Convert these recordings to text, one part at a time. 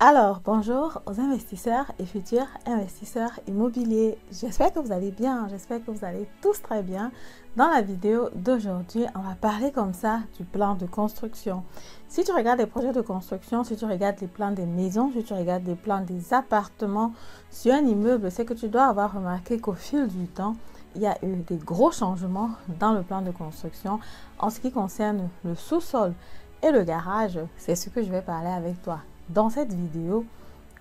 Alors, bonjour aux investisseurs et futurs investisseurs immobiliers. J'espère que vous allez bien, j'espère que vous allez tous très bien. Dans la vidéo d'aujourd'hui, on va parler comme ça du plan de construction. Si tu regardes les projets de construction, si tu regardes les plans des maisons, si tu regardes les plans des appartements sur un immeuble, c'est que tu dois avoir remarqué qu'au fil du temps, il y a eu des gros changements dans le plan de construction en ce qui concerne le sous-sol et le garage. C'est ce que je vais parler avec toi dans cette vidéo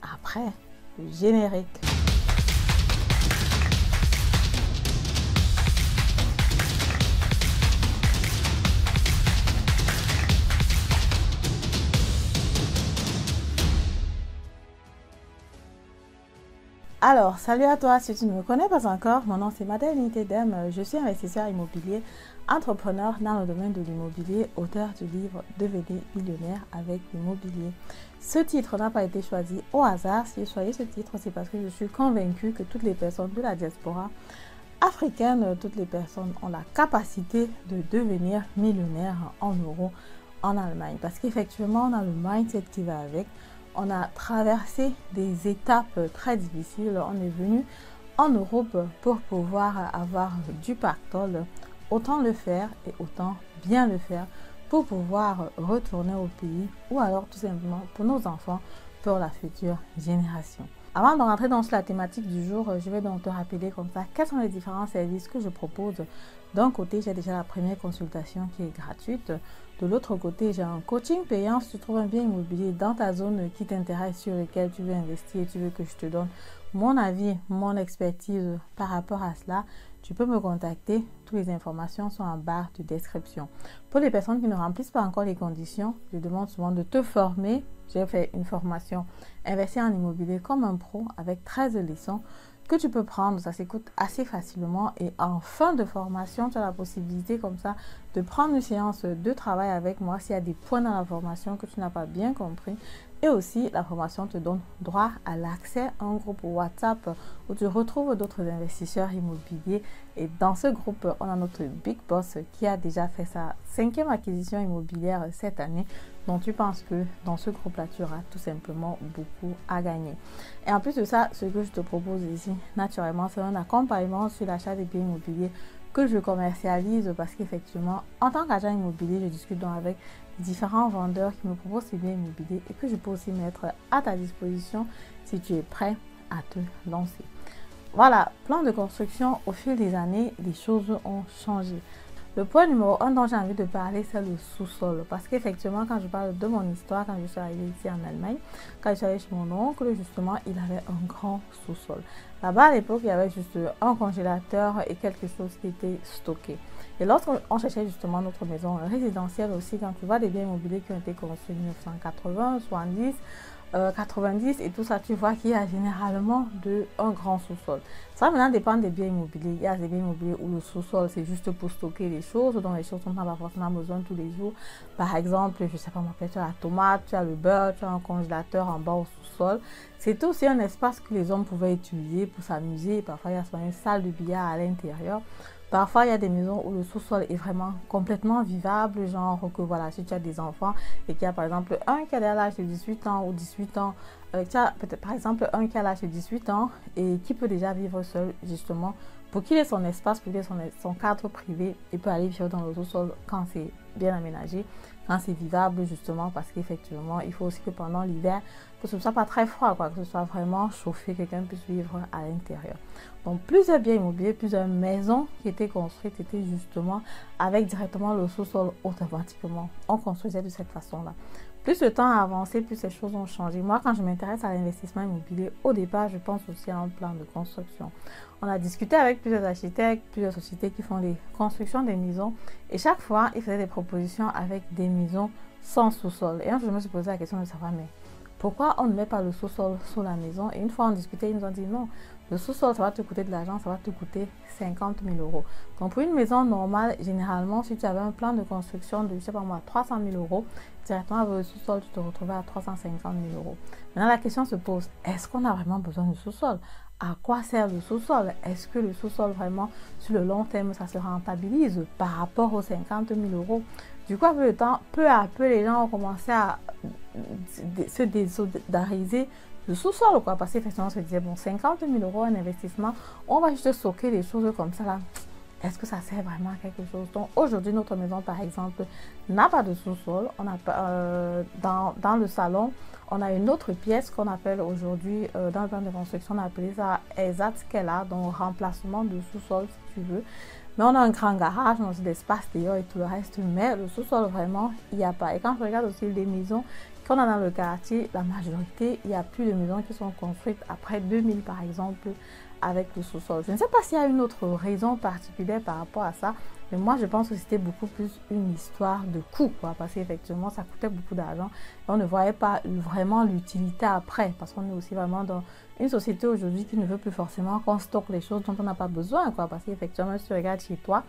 après le générique. Alors, salut à toi, si tu ne me connais pas encore, mon nom c'est Madeleine Nitedem, je suis investisseur immobilier, entrepreneur dans le domaine de l'immobilier, auteur du livre Devenez millionnaire avec l'immobilier. Ce titre n'a pas été choisi au hasard. Si j'ai choisi ce titre, c'est parce que je suis convaincue que toutes les personnes de la diaspora africaine, toutes les personnes ont la capacité de devenir millionnaire en euros en Allemagne. Parce qu'effectivement, on a le mindset qui va avec. On a traversé des étapes très difficiles. On est venu en Europe pour pouvoir avoir du pactole. Autant le faire et autant bien le faire pour pouvoir retourner au pays ou alors tout simplement pour nos enfants, pour la future génération. Avant de rentrer dans la thématique du jour, je vais donc te rappeler comme ça quels sont les différents services que je propose. D'un côté, j'ai déjà la première consultation qui est gratuite. De l'autre côté, j'ai un coaching payant si tu trouves un bien immobilier dans ta zone qui t'intéresse, sur lequel tu veux investir et tu veux que je te donne mon avis, mon expertise par rapport à cela. Tu peux me contacter. Toutes les informations sont en barre de description. Pour les personnes qui ne remplissent pas encore les conditions, je demande souvent de te former. J'ai fait une formation Investir en immobilier comme un pro avec 13 leçons que tu peux prendre. Ça s'écoute assez facilement et en fin de formation, tu as la possibilité comme ça de prendre une séance de travail avec moi s'il y a des points dans la formation que tu n'as pas bien compris. Et aussi, la formation te donne droit à l'accès à un groupe WhatsApp où tu retrouves d'autres investisseurs immobiliers. Et dans ce groupe, on a notre Big Boss qui a déjà fait sa 5e acquisition immobilière cette année. Donc, tu penses que dans ce groupe-là, tu auras tout simplement beaucoup à gagner. Et en plus de ça, ce que je te propose ici, naturellement, c'est un accompagnement sur l'achat des biens immobiliers que je commercialise parce qu'effectivement, en tant qu'agent immobilier, je discute donc avec différents vendeurs qui me proposent ces biens immobiliers et que je peux aussi mettre à ta disposition si tu es prêt à te lancer. Voilà, plan de construction, au fil des années, les choses ont changé. Le point numéro 1 dont j'ai envie de parler, c'est le sous-sol. Parce qu'effectivement, quand je parle de mon histoire, quand je suis arrivée ici en Allemagne, quand je suis allée chez mon oncle, justement, il avait un grand sous-sol. Là-bas, à l'époque, il y avait juste un congélateur et quelque chose qui était stocké. Et lorsqu'on cherchait justement notre maison résidentielle aussi, quand tu vois des biens immobiliers qui ont été construits en 1980, 70, 90 et tout ça, tu vois qu'il y a généralement un grand sous-sol. Ça maintenant dépend des biens immobiliers. Il y a des biens immobiliers où le sous-sol c'est juste pour stocker les choses, dont les choses dont on n'a pas forcément besoin tous les jours. Par exemple, je sais pas, tu as la tomate, tu as le beurre, tu as un congélateur en bas au sous-sol. C'est aussi un espace que les hommes pouvaient utiliser pour s'amuser. Parfois, il y a une salle de billard à l'intérieur. Parfois, il y a des maisons où le sous-sol est vraiment complètement vivable, genre que voilà, si tu as des enfants et qu'il y a par exemple un qui a l'âge de 18 ans ou 18 ans, tu as peut-être par exemple un qui a l'âge de 18 ans et qui peut déjà vivre seul justement, pour qu'il ait son espace, pour qu'il ait son cadre privé, il peut aller vivre dans le sous-sol quand c'est bien aménagé, quand c'est vivable justement, parce qu'effectivement, il faut aussi que pendant l'hiver, que ce ne soit pas très froid, que ce soit vraiment chauffé, que quelqu'un puisse vivre à l'intérieur. Donc, plusieurs biens immobiliers, plusieurs maisons qui étaient construites étaient justement avec directement le sous-sol automatiquement. On construisait de cette façon-là. Plus le temps a avancé, plus ces choses ont changé. Moi, quand je m'intéresse à l'investissement immobilier, au départ, je pense aussi à un plan de construction. On a discuté avec plusieurs architectes, plusieurs sociétés qui font des constructions des maisons. Et chaque fois, ils faisaient des propositions avec des maisons sans sous-sol. Et un jour, je me suis posé la question de savoir, mais pourquoi on ne met pas le sous-sol sous la maison? Et une fois on discutait, ils nous ont dit non, le sous-sol, ça va te coûter de l'argent, ça va te coûter 50 000 euros. Donc, pour une maison normale, généralement, si tu avais un plan de construction de, je sais pas moi, 300 000 euros, directement avec le sous-sol, tu te retrouvais à 350 000 euros. Maintenant, la question se pose, est-ce qu'on a vraiment besoin du sous-sol? À quoi sert le sous-sol? Est-ce que le sous-sol, vraiment, sur le long terme, ça se rentabilise par rapport aux 50 000 euros? Du coup, avec le temps, peu à peu, les gens ont commencé à se désolidariser le sous-sol, quoi, parce qu'effectivement, on se disait, bon, 50 000 euros un investissement, on va juste stocker des choses comme ça, là. Est-ce que ça sert vraiment à quelque chose? Donc, aujourd'hui, notre maison, par exemple, n'a pas de sous-sol. On a dans le salon, on a une autre pièce qu'on appelle aujourd'hui, dans le plan de construction, on a appelé ça Ezatkela, donc remplacement de sous-sol, si tu veux. Mais on a un grand garage, on a aussi l'espace dehors et tout le reste. Mais le sous-sol, vraiment, il n'y a pas. Et quand je regarde aussi les maisons qu'on a dans le quartier, la majorité, il n'y a plus de maisons qui sont construites après 2000, par exemple, avec le sous-sol. Je ne sais pas s'il y a une autre raison particulière par rapport à ça, mais moi je pense que c'était beaucoup plus une histoire de coût, quoi, parce qu'effectivement ça coûtait beaucoup d'argent et on ne voyait pas vraiment l'utilité après, parce qu'on est aussi vraiment dans une société aujourd'hui qui ne veut plus forcément qu'on stocke les choses dont on n'a pas besoin, quoi, parce qu'effectivement si tu regardes chez toi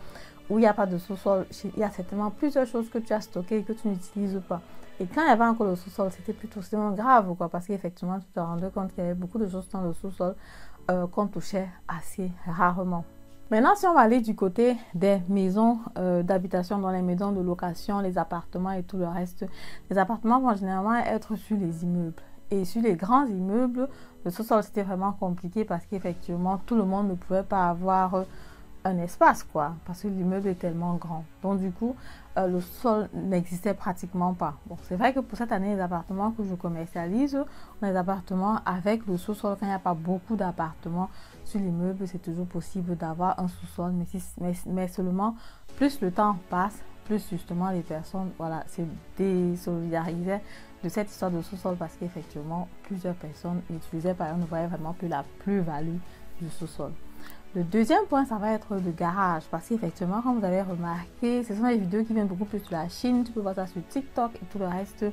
où il n'y a pas de sous-sol, il y a certainement plusieurs choses que tu as stockées et que tu n'utilises pas. Et quand il y avait encore le sous-sol, c'était plutôt grave, quoi, parce qu'effectivement tu te rendais compte qu'il y avait beaucoup de choses dans le sous-sol qu'on touchait assez rarement. Maintenant, si on va aller du côté des maisons d'habitation, dans les maisons de location, les appartements et tout le reste, les appartements vont généralement être sur les immeubles. Et sur les grands immeubles, le sous-sol, c'était vraiment compliqué parce qu'effectivement, tout le monde ne pouvait pas avoir un espace, quoi, parce que l'immeuble est tellement grand. Donc, du coup, le sol n'existait pratiquement pas. Bon, c'est vrai que pour cette année, les appartements que je commercialise, on a des appartements avec le sous-sol. Quand il n'y a pas beaucoup d'appartements sur l'immeuble, c'est toujours possible d'avoir un sous-sol, mais seulement plus le temps passe, plus justement les personnes, voilà, se désolidarisaient de cette histoire de sous-sol parce qu'effectivement, plusieurs personnes l'utilisaient, par exemple, ne voyaient vraiment plus la plus-value du sous-sol. Le deuxième point, ça va être le garage. Parce qu'effectivement, comme vous avez remarqué, ce sont des vidéos qui viennent beaucoup plus de la Chine. Tu peux voir ça sur TikTok et tout le reste.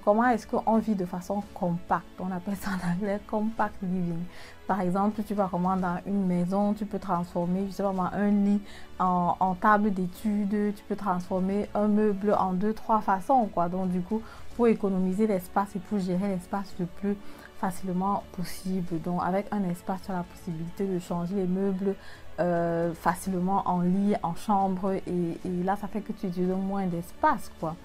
Comment est-ce qu'on vit de façon compacte? On appelle ça en anglais compact living. Par exemple, tu vas vraiment dans une maison, tu peux transformer, je sais pas moi, un lit en table d'études. Tu peux transformer un meuble en 2-3 façons, quoi. Donc, du coup, pour économiser l'espace et pour gérer l'espace le plus facilement possible. Donc avec un espace, tu as la possibilité de changer les meubles facilement en lit, en chambre et là ça fait que tu utilises moins d'espace, quoi.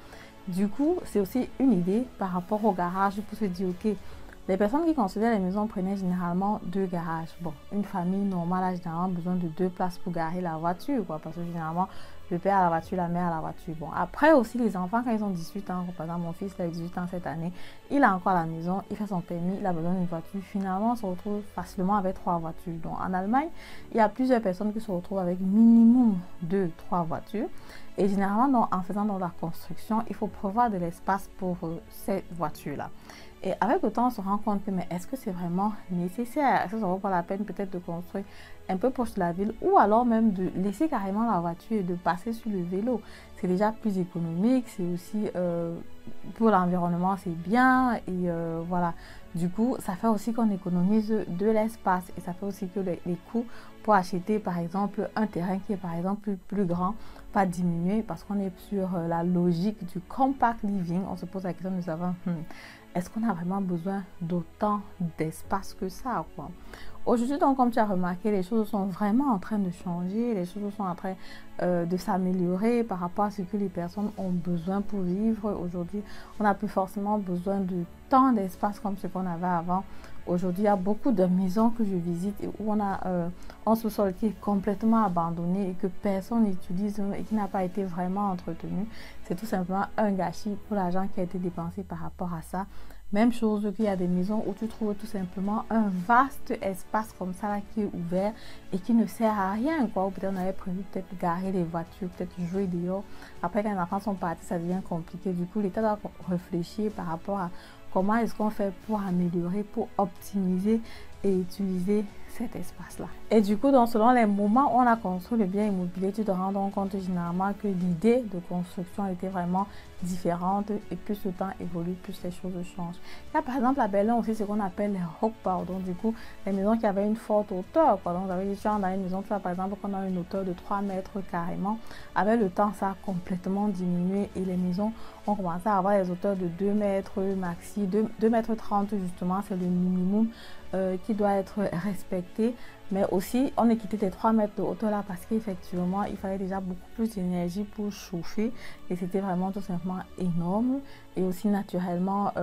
Du coup, c'est aussi une idée par rapport au garage pour se dire ok, les personnes qui construisaient les maisons prenaient généralement 2 garages. Bon, une famille normale a généralement besoin de 2 places pour garer la voiture, quoi, parce que généralement le père a la voiture, la mère a la voiture. Bon, après aussi les enfants quand ils ont 18 ans, par exemple mon fils il a 18 ans cette année, il a encore la maison, il fait son permis, il a besoin d'une voiture. Finalement, on se retrouve facilement avec 3 voitures. Donc en Allemagne, il y a plusieurs personnes qui se retrouvent avec minimum 2-3 voitures. Et généralement, donc, en faisant dans la construction, il faut prévoir de l'espace pour ces voitures-là. Et avec le temps, on se rend compte que mais est-ce que c'est vraiment nécessaire? Est-ce que ça vaut pas la peine peut-être de construire un peu proche de la ville ou alors même de laisser carrément la voiture et de passer sur le vélo? C'est déjà plus économique, c'est aussi pour l'environnement, c'est bien et voilà. Du coup, ça fait aussi qu'on économise de l'espace et ça fait aussi que les coûts pour acheter par exemple un terrain qui est par exemple plus grand va diminuer parce qu'on est sur la logique du compact living. On se pose la question de savoir est-ce qu'on a vraiment besoin d'autant d'espace que ça, quoi? Aujourd'hui, donc, comme tu as remarqué, les choses sont vraiment en train de changer, les choses sont en train de s'améliorer par rapport à ce que les personnes ont besoin pour vivre. Aujourd'hui, on n'a plus forcément besoin de tant d'espace comme ce qu'on avait avant. Aujourd'hui, il y a beaucoup de maisons que je visite où on a un sous-sol qui est complètement abandonné et que personne n'utilise et qui n'a pas été vraiment entretenu. C'est tout simplement un gâchis pour l'argent qui a été dépensé par rapport à ça. Même chose qu'il y a des maisons où tu trouves tout simplement un vaste espace comme ça là, qui est ouvert et qui ne sert à rien, quoi. Ou peut-être on avait prévu peut-être garer les voitures, peut-être jouer dehors. Après quand les enfants sont partis, ça devient compliqué. Du coup, l'État doit réfléchir par rapport à comment est-ce qu'on fait pour améliorer, pour optimiser et utiliser cet espace-là. Et du coup, donc, selon les moments où on a construit le bien immobilier, tu te rends donc compte généralement que l'idée de construction était vraiment différente et plus le temps évolue, plus les choses changent. Il y a par exemple à Berlin aussi ce qu'on appelle les Hochbau, donc du coup, les maisons qui avaient une forte hauteur. Quoi. Donc, vous avez dit, tu as dans une maison, tu vois, par exemple, qu'on a une hauteur de 3 mètres carrément. Avec le temps, ça a complètement diminué et les maisons ont commencé à avoir des hauteurs de 2 mètres maxi, 2 mètres 30 justement, c'est le minimum qui doit être respecté. Mais aussi, on est quitté des 3 mètres de hauteur là parce qu'effectivement, il fallait déjà beaucoup plus d'énergie pour chauffer et c'était vraiment tout simplement énorme. Et aussi, naturellement,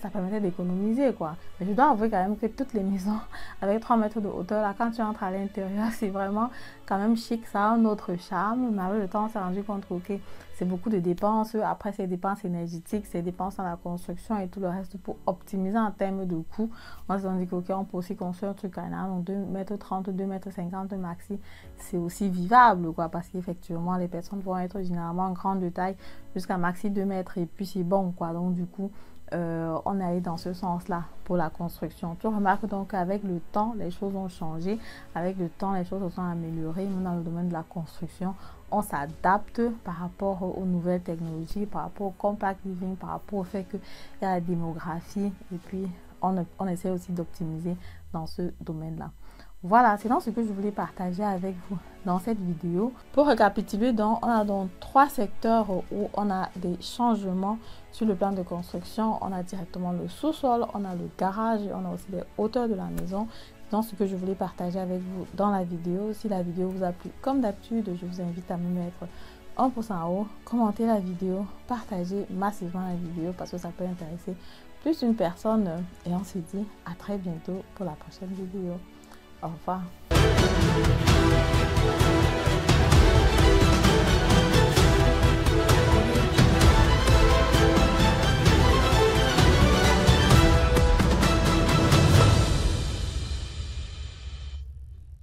ça permettait d'économiser, quoi. Mais je dois avouer quand même que toutes les maisons avec 3 mètres de hauteur là, quand tu entres à l'intérieur, c'est vraiment quand même chic, ça a un autre charme. Mais avec le temps, on s'est rendu compte que, ok, c'est beaucoup de dépenses. Après, c'est dépenses énergétiques, c'est dépenses dans la construction et tout le reste pour optimiser en termes de coûts. On s'est dit que, ok, on peut aussi construire un truc à donc 2 mètres 30, 2 mètres 50 maxi, c'est aussi vivable, quoi, parce qu'effectivement, les personnes vont être généralement en grande taille jusqu'à maxi 2 mètres et puis c'est bon, quoi. Donc, du coup, on est allé dans ce sens-là pour la construction. Tu remarques donc qu'avec le temps, les choses ont changé. Avec le temps, les choses se sont améliorées. Même dans le domaine de la construction, on s'adapte par rapport aux nouvelles technologies, par rapport au compact living, par rapport au fait qu'il y a la démographie et puis on essaie aussi d'optimiser dans ce domaine-là. Voilà, c'est donc ce que je voulais partager avec vous dans cette vidéo. Pour récapituler, donc, on a donc 3 secteurs où on a des changements sur le plan de construction. On a directement le sous-sol, on a le garage et on a aussi les hauteurs de la maison. C'est donc ce que je voulais partager avec vous dans la vidéo. Si la vidéo vous a plu, comme d'habitude, je vous invite à me mettre un pouce en haut, commenter la vidéo, partager massivement la vidéo parce que ça peut intéresser plus d'une personne. Et on se dit à très bientôt pour la prochaine vidéo. Au revoir.